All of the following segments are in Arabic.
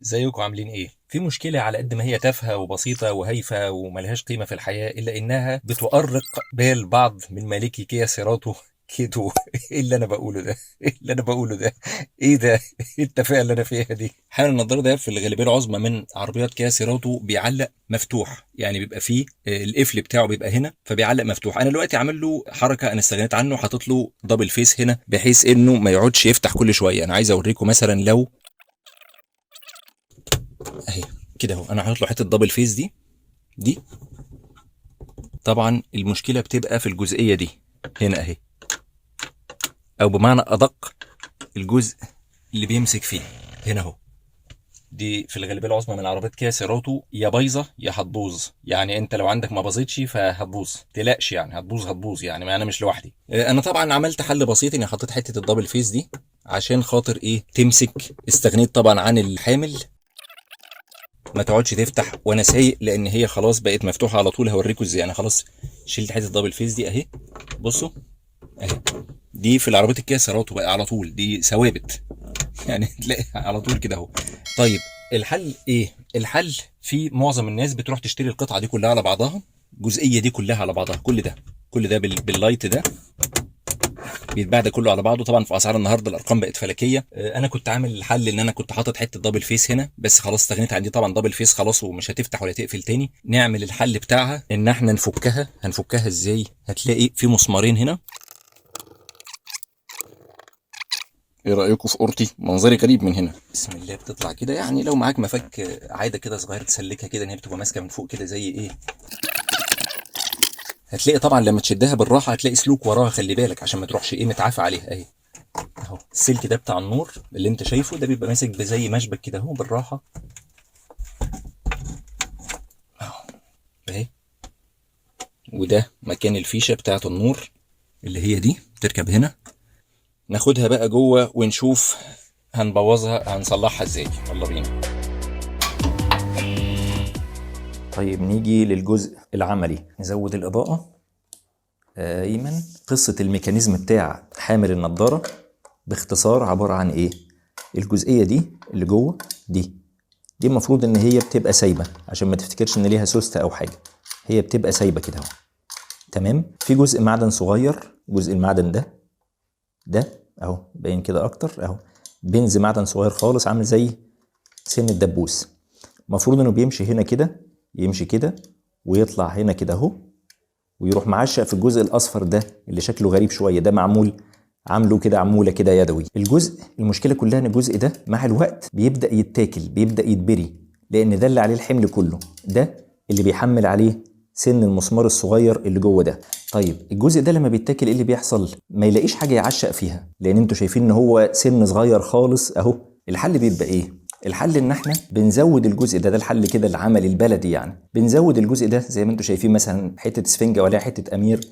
ازيكم عاملين ايه؟ في مشكلة على قد ما هي تافهة وبسيطة وهايفة وملهاش قيمة في الحياة إلا إنها بتؤرق بال بعض من مالكي كيا سيراتو كيتو. ايه اللي انا بقوله ده؟ ايه اللي انا بقوله ده؟ ايه ده؟ ايه التفاهة اللي انا فيها دي؟ حامل النضارة ده في الغالبية العظمى من عربيات كيا سيراتو بيعلق مفتوح، يعني بيبقى فيه القفل بتاعه بيبقى هنا فبيعلق مفتوح. انا دلوقتي عامل له حركة انا استغنيت عنه، حاطط له دبل فيس هنا بحيث انه ما يقعدش يفتح كل شوية. انا عايز اوريكم مثلا لو اهي كده اهو انا هحط له حته دبل فيس دي. طبعا المشكله بتبقى في الجزئيه دي هنا اهي، او بمعنى ادق الجزء اللي بيمسك فيه هنا اهو. دي في الغالبيه العظمى من عربيات كيا سيراتو يا بايظه يا هتبوظ، يعني انت لو عندك ما باظتش فهتبوظ، تلاقش يعني هتبوظ يعني، ما انا مش لوحدي. انا طبعا عملت حل بسيط اني حطيت حته الدبل فيس دي عشان خاطر ايه تمسك. استغنيت طبعا عن الحامل، ما تقعدش تفتح وانا سايق، لان هي خلاص بقت مفتوحه على طول. هوريكم ازاي. انا خلاص شلت حته الدبل فيس دي اهي، بصوا اهي. دي في العربيات الكيا سيراتو بقى على طول دي ثوابت يعني تلاقي على طول كده اهو. طيب الحل ايه؟ الحل في معظم الناس بتروح تشتري القطعه دي كلها على بعضها، الجزئيه دي كلها على بعضها، كل ده باللايت ده بيتباع ده كله على بعضه. طبعا في اسعار النهارده الارقام بقت فلكيه. انا كنت عامل الحل ان انا كنت حاطط حته دبل فيس هنا، بس خلاص استغنيت عن دي طبعا. دبل فيس خلاص ومش هتفتح ولا تقفل تاني. نعمل الحل بتاعها ان احنا نفكها. هنفكها ازاي؟ هتلاقي في مسمارين هنا. ايه رايكم في قرطي؟ منظري غريب من هنا. بسم الله. بتطلع كده، يعني لو معاك مفك عاده كده صغير تسلكها كده ان هي بتبقى ماسكه من فوق كده زي ايه. هتلاقي طبعا لما تشدها بالراحه هتلاقي سلوك وراها، خلي بالك عشان ما تروحش ايه متعافى عليها اهي. اهو السلك ده بتاع النور اللي انت شايفه ده بيبقى ماسك بزي مشبك كده اهو بالراحه اهو اهي. وده مكان الفيشه بتاعه النور اللي هي دي تركب هنا. ناخدها بقى جوه ونشوف هنبوظها هنصلحها ازاي. يلا بينا. طيب نيجي للجزء العملي. نزود الاضاءه. ايمن. قصه الميكانيزم بتاع حامل النضاره باختصار عباره عن ايه؟ الجزئيه دي اللي جوه دي المفروض ان هي بتبقى سايبه، عشان ما تفتكرش ان ليها سوسته او حاجه. هي بتبقى سايبه كده اهو. تمام. في جزء معدن صغير، جزء المعدن ده اهو باين كده اكتر اهو. بنز معدن صغير خالص عامل زي سن الدبوس. المفروض انه بيمشي هنا كده، يمشي كده ويطلع هنا كده اهو، ويروح معشق في الجزء الاصفر ده اللي شكله غريب شويه. ده عامله كده عموله كده يدوي. المشكله كلها ان الجزء ده مع الوقت بيبدا يتاكل، بيبدا يتبري، لان ده اللي عليه الحمل كله، ده اللي بيحمل عليه سن المسمار الصغير اللي جوه ده. طيب الجزء ده لما بيتاكل ايه اللي بيحصل؟ ما يلاقيش حاجه يعشق فيها، لان انتوا شايفين ان هو سن صغير خالص اهو. الحل بيبقى ايه؟ الحل ان احنا بنزود الجزء ده الحل كده العملي البلدي يعني. بنزود الجزء ده زي ما انتوا شايفين، مثلا حته سفنجه ولا حته امير،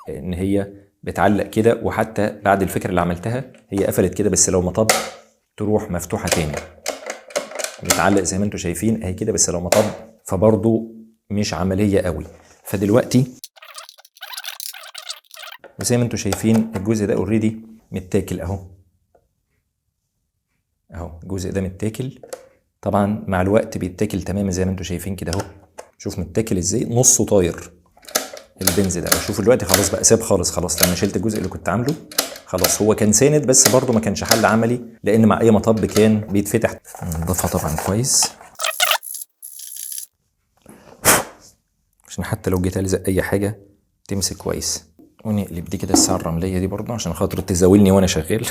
ان هي بتعلق كده. وحتى بعد الفكره اللي عملتها هي قفلت كده، بس لو مطب تروح مفتوحه تاني. بتعلق زي ما انتوا شايفين اهي كده، بس لو مطب فبرضه مش عمليه قوي. فدلوقتي وزي ما انتوا شايفين الجزء ده اوريدي متاكل اهو. الجزء ده متاكل طبعا، مع الوقت بيتاكل تماما زي ما انتوا شايفين كده اهو. شوف متاكل ازاي، نصه طاير البنز ده. شوف دلوقتي خلاص بقى ساب خالص لما شلت الجزء اللي كنت عامله. خلاص هو كان ساند بس برضه ما كانش حل عملي، لان مع اي مطب كان بيتفتح. نضفها طبعا كويس عشان حتى لو جيت الزق اي حاجه تمسك كويس. ونقلب دي كده الساعه الرمليه دي برضه عشان خاطر تزاولني وانا شغال.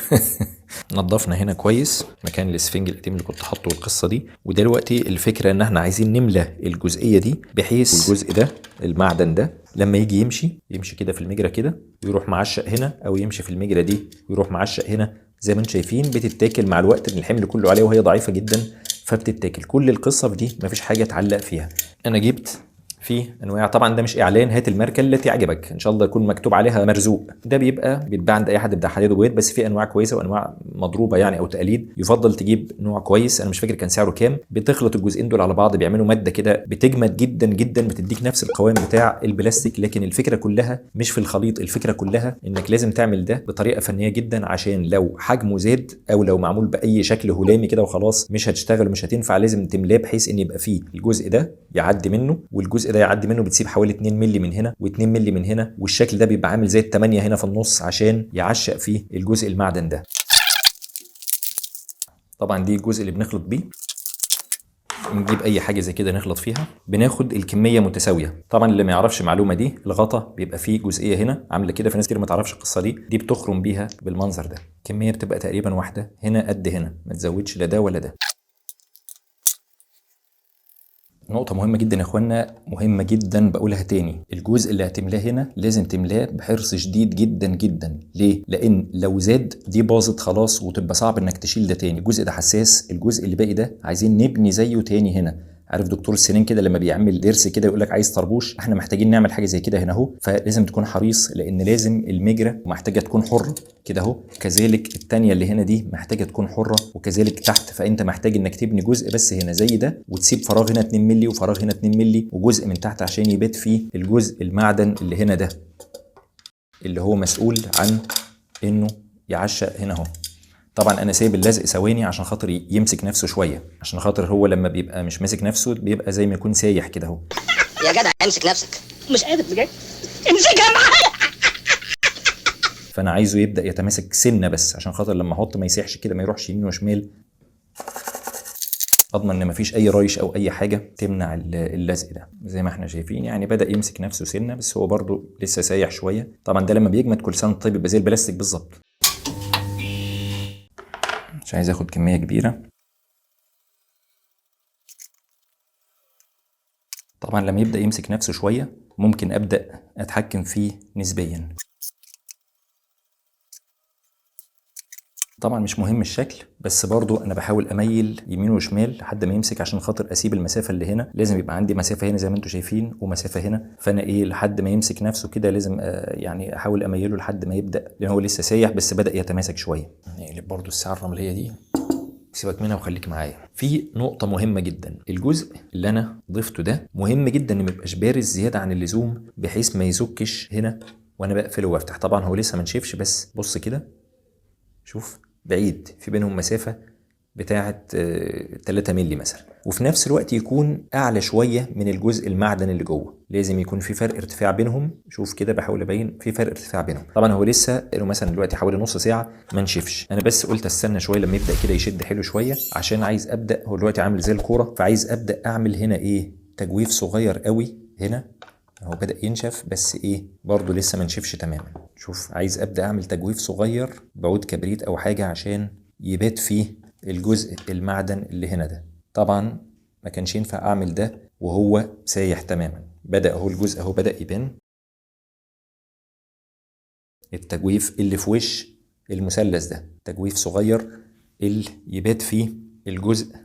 نضفنا هنا كويس مكان الاسفنج القديم اللي كنت حاطه والقصه دي. ودلوقتي الفكره ان احنا عايزين نملى الجزئيه دي، بحيث الجزء ده المعدن ده لما يجي يمشي كده في المجرى كده ويروح معشق هنا، او يمشي في المجرى دي ويروح معشق هنا. زي ما انتم شايفين بتتاكل مع الوقت، ان الحمل كله عليها وهي ضعيفه جدا فبتتاكل. كل القصه في دي مفيش حاجه تعلق فيها. انا جبت في انواع، طبعا ده مش اعلان، هات الماركه اللي تعجبك ان شاء الله يكون مكتوب عليها مرزوق. ده بيتباع عند اي حد بتاع حديد وبيض، بس في انواع كويسه وانواع مضروبه يعني او تقليد. يفضل تجيب نوع كويس، انا مش فاكر كان سعره كام. بتخلط الجزئين دول على بعض بيعملوا ماده كده بتجمد جدا جدا، بتديك نفس القوام بتاع البلاستيك. لكن الفكره كلها مش في الخليط، الفكره كلها انك لازم تعمل ده بطريقه فنيه جدا، عشان لو حجمه زاد او لو معمول باي شكل هلامي كده وخلاص مش هتشتغل ومش هتنفع. لازم تملاه بحيث ان يبقى فيه الجزء ده يعدي منه والجزء ده يعدي منه، بتسيب حوالي 2 مللي من هنا و2 مللي من هنا، والشكل ده بيبقى عامل زي ال8 هنا في النص عشان يعشق فيه الجزء المعدن ده. طبعا دي الجزء اللي بنخلط بيه. نجيب اي حاجه زي كده نخلط فيها، بناخد الكميه متساويه. طبعا اللي ما يعرفش المعلومه دي، الغطا بيبقى فيه جزئيه هنا عامله كده، في ناس كتير ما تعرفش القصه دي بتخرم بيها بالمنظر ده. الكميه بتبقى تقريبا واحده هنا قد هنا، ما تزودش لا ده ولا ده. نقطة مهمة جدا يا اخوانا، مهمة جدا بقولها تاني، الجزء اللي هتملاه هنا لازم تملاه بحرص شديد جدا جدا. ليه؟ لأن لو زاد دي باظت خلاص وتبقى صعب انك تشيل ده تاني. الجزء ده حساس، الجزء اللي باقي ده عايزين نبني زيه تاني هنا. عارف دكتور السنين كده لما بيعمل ضرس كده يقول لك عايز طربوش؟ احنا محتاجين نعمل حاجه زي كده هنا اهو. فلازم تكون حريص، لان لازم المجرى محتاجه تكون حره كده اهو. كذلك الثانيه اللي هنا دي محتاجه تكون حره، وكذلك تحت. فانت محتاج انك تبني جزء بس هنا زي ده، وتسيب فراغ هنا 2 مللي وفراغ هنا 2 مللي وجزء من تحت عشان يبات فيه الجزء المعدن اللي هنا ده، اللي هو مسؤول عن انه يعشق هنا اهو. طبعا انا سايب اللزق ثواني عشان خاطر يمسك نفسه شويه، عشان خاطر هو لما بيبقى مش ماسك نفسه بيبقى زي ما يكون سايح كده اهو. يا جدع امسك نفسك، مش قادر بجد، امسكها معايا. فانا عايزه يبدا يتماسك سنه بس، عشان خاطر لما احط ما يسيحش كده، ما يروحش يمين وشمال. اضمن ان مفيش اي رايش او اي حاجه تمنع اللزق ده. زي ما احنا شايفين يعني بدا يمسك نفسه سنه، بس هو برضو لسه سايح شويه. طبعا ده لما بيجمد كل سنه طيب يبقى زي البلاستيك بالظبط. مش عايز اخد كميه كبيره. طبعا لما يبدا يمسك نفسه شويه ممكن ابدا اتحكم فيه نسبيا. طبعا مش مهم الشكل، بس برضو انا بحاول اميل يمين وشمال لحد ما يمسك، عشان خاطر اسيب المسافه اللي هنا. لازم يبقى عندي مسافه هنا زي ما انتم شايفين ومسافه هنا، فانا لحد ما يمسك نفسه كده لازم يعني احاول اميله لحد ما يبدا، لان هو لسه سايح بس بدا يتماسك شويه. نقلب برضو الساعه الرمليه دي، سيبك منها وخليك معايا. في نقطة مهمة جدا، الجزء اللي أنا ضفته ده مهم جدا إنه ميبقاش بارز زيادة عن اللزوم، بحيث ما يزكش هنا وأنا بقفله وأفتح. طبعا هو لسه منشفش، بس بص كده، شوف بعيد في بينهم مسافة بتاعة 3 مللي مثلا، وفي نفس الوقت يكون أعلى شوية من الجزء المعدن اللي جوه. لازم يكون في فرق ارتفاع بينهم. شوف كده بحاول أبين في فرق ارتفاع بينهم. طبعا هو لسه له مثلا دلوقتي حوالي نص ساعة ما نشفش. أنا بس قلت استنى شوية لما يبدأ كده يشد حلو شوية، عشان عايز أبدأ. هو دلوقتي عامل زي الكورة، فعايز أبدأ أعمل هنا تجويف صغير قوي هنا. هو بدأ ينشف بس برضه لسه ما نشفش تماما. شوف عايز أبدأ أعمل تجويف صغير بعود كبريت أو حاجة عشان يبات فيه الجزء المعدن اللي هنا ده. طبعا ما كانش ينفع أعمل ده وهو سايح تماما. بدأ اهو الجزء اهو بدأ يبان. التجويف اللي في وش المثلث ده تجويف صغير اللي يبات فيه الجزء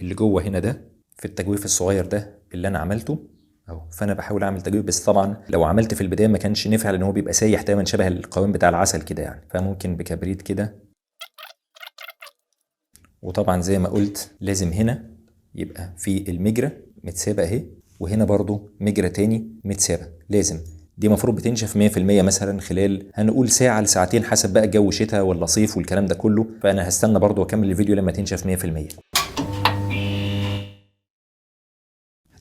اللي جوه هنا ده، في التجويف الصغير ده اللي أنا عملته اهو. فانا بحاول اعمل تجويف، بس طبعا لو عملت في البدايه ما كانش نفع، لان هو بيبقى سايح دايما شبه القوام بتاع العسل كده يعني. فممكن بكبريت كده. وطبعا زي ما قلت لازم هنا يبقى في المجرى متسابه اهي، وهنا برضو مجرى تاني متسابه. لازم دي مفروض بتنشف 100% مثلا خلال هنقول ساعه لساعتين، حسب بقى الجو شتاء ولا صيف والكلام ده كله. فانا هستنى برضو واكمل الفيديو لما تنشف 100%.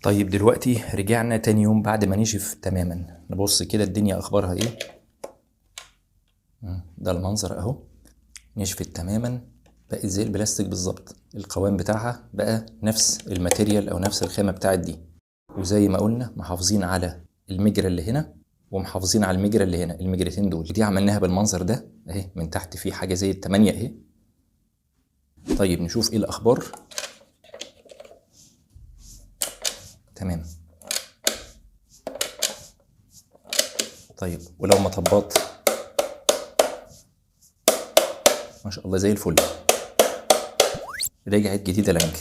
طيب دلوقتي رجعنا تاني يوم بعد ما نشف تماما. نبص كده الدنيا اخبارها ايه. ده المنظر اهو، نشفت تماما، بقت زي البلاستيك بالظبط. القوام بتاعها بقى نفس الماتيريال او نفس الخامه بتاعت دي. وزي ما قلنا محافظين على المجرى اللي هنا ومحافظين على المجرى اللي هنا، المجرتين دول. دي عملناها بالمنظر ده اهي، من تحت في حاجه زي ال8 اهي. طيب نشوف ايه الاخبار. تمام. طيب ولو مطبات ما شاء الله زي الفل، رجعت جديده لانك.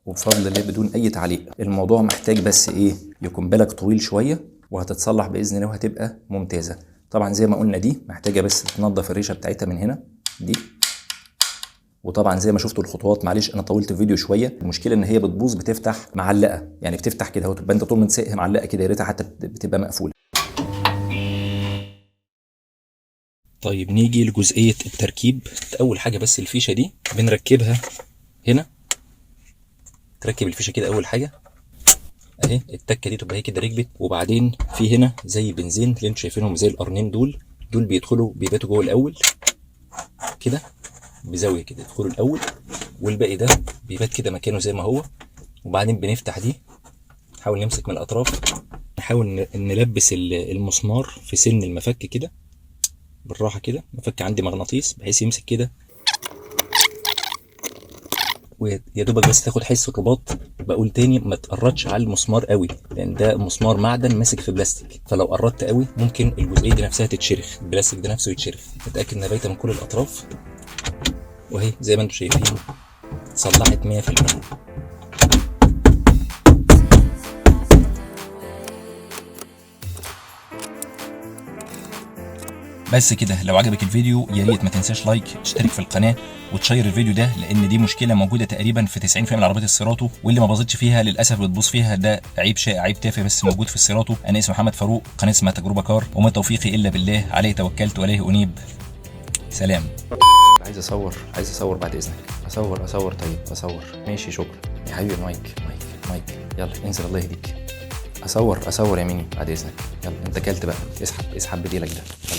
وبفضل الله بدون اي تعليق. الموضوع محتاج بس ايه، يكون بالك طويل شويه وهتتصلح باذن الله وهتبقى ممتازه. طبعا زي ما قلنا دي محتاجه بس تنظف الريشه بتاعتها من هنا دي. وطبعا زي ما شفتوا الخطوات، معلش انا طولت الفيديو شويه، المشكله ان هي بتبوظ بتفتح معلقه، يعني بتفتح كده وتبقى انت طول ما انت سايقها معلقه كده، يا ريتها حتى بتبقى مقفوله. طيب نيجي لجزئيه التركيب. اول حاجه بس الفيشه دي بنركبها هنا. تركب الفيشه كده اول حاجه اهي، التكه دي تبقى هي كده ركبت. وبعدين في هنا زي بنزين اللي انتوا شايفينهم زي القرنين دول بيدخلوا بيباتوا جوه الاول كده بزاويه كده، يدخلوا الاول والباقي ده بيبات كده مكانه زي ما هو. وبعدين بنفتح دي، نحاول نمسك من الاطراف، نحاول نلبس المسمار في سن المفك كده بالراحه كده. المفك عندي مغناطيس بحيث يمسك كده، ويا دوبك بس تاخد حس الرباط. بقول تاني ما تقرطش على المسمار قوي، لان ده مسمار معدن ماسك في بلاستيك، فلو قرطت قوي ممكن الجزئيه دي نفسها تتشرخ، البلاستيك ده نفسه يتشرخ. اتاكد انها بايته من كل الاطراف، وهي زي ما انتم شايفين صلحت 100%. بس كده. لو عجبك الفيديو يا ريت ما تنساش لايك، اشترك في القناه وتشير الفيديو ده، لان دي مشكله موجوده تقريبا في 90% من عربيات السيراتو، واللي ما باظتش فيها للاسف بتبوظ فيها. ده عيب شائع، عيب تافه بس موجود في السيراتو. انا اسمي محمد فاروق، قناه اسمها تجربه كار، وما توفيقي الا بالله، عليه توكلت واليه انيب. سلام. عايز اصور بعد اذنك. اصور طيب اصور ماشي، شكرا يا حبيبي. مايك يلا انزل الله يهديك. اصور يا ميني بعد اذنك. يلا انت كلت بقى، اسحب بديلك ده. يلا.